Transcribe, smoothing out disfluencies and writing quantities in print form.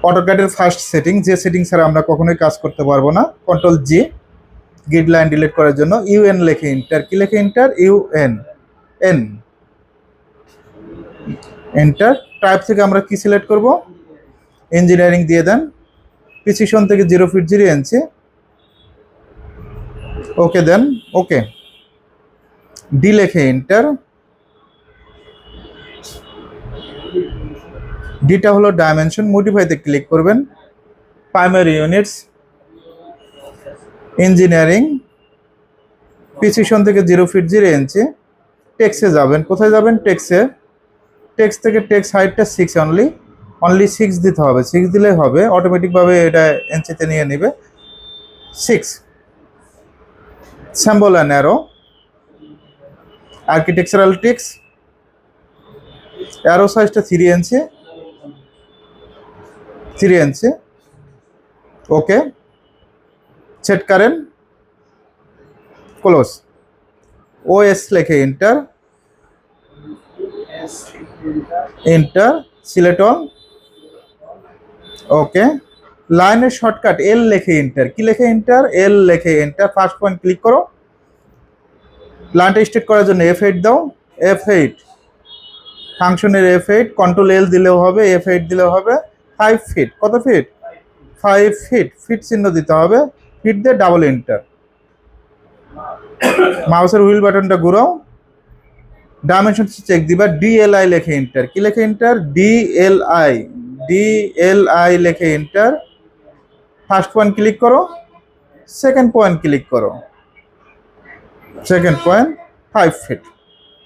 অটোক্যাডের first setting, যে setting ছাড়া আমরা কখনোই কাজ করতে পারবো না। কন্ট্রোল জি, গ্রিড লাইন ডিলিট করার জন্য ইউএন লেখে এন্টার। কি লেখে enter? UN, N, enter. Type থেকে আমরা কি সিলেক্ট করব? ইঞ্জিনিয়ারিং দিয়ে দেন। প্রিসিশন থেকে 0 ফিট 0 ইঞ্চি, ওকে দেন। ওকে, ডি লেখে এন্টার। ডিটা হলো ডাইমেনশন, মডিফাইতে ক্লিক করবেন। প্রাইমারি ইউনিটস, ইঞ্জিনিয়ারিং, প্রিসিশন থেকে 0 ফিট 0 ইঞ্চি। টেক্সে যাবেন। কোথায় যাবেন? টেক্সে। টেক্স থেকে টেক্স হাইটটা 6 অনলি 6 দিতে হবে। 6 দিলেই হবে, অটোমেটিকভাবে এটা ইঞ্চিতে নিয়ে নেবে। 6 symbol and arrow, architectural text, arrow size টা 3 ইঞ্চি, 3 ইঞ্চি। ওকে, সেট করেন, ক্লোজ। ওএস লেখে এন্টার, এন্টার, সিলেক্ট অল। ওকে, লাইনের শর্টকাট এল লেখে এন্টার। কি লেখে এন্টার? এল লেখে এন্টার। ফার্স্ট পয়েন্ট ক্লিক করো। লাইনটা স্ট্রেট করার জন্য F8 দাও। F8 ফাংশনের F8, কন্ট্রোল এল দিলেও হবে, F8 দিলেও হবে। 5 ফিট, কত ফিট? 5 ফিট। ফিট চিহ্ন দিতে হবে, ফিট দিয়ে ডাবল এন্টার। মাউসের হুইল বাটনটা ঘুরাও, ডাইমেনশন চেক দিবা। ডিএলআই লেখে এন্টার। কি লেখে এন্টার? ডিএলআই, ডিএলআই লেখে এন্টার। ফার্স্ট পয়েন্ট ক্লিক করো, সেকেন্ড পয়েন্ট ক্লিক করো, সেকেন্ড পয়েন্ট 5 ফিট।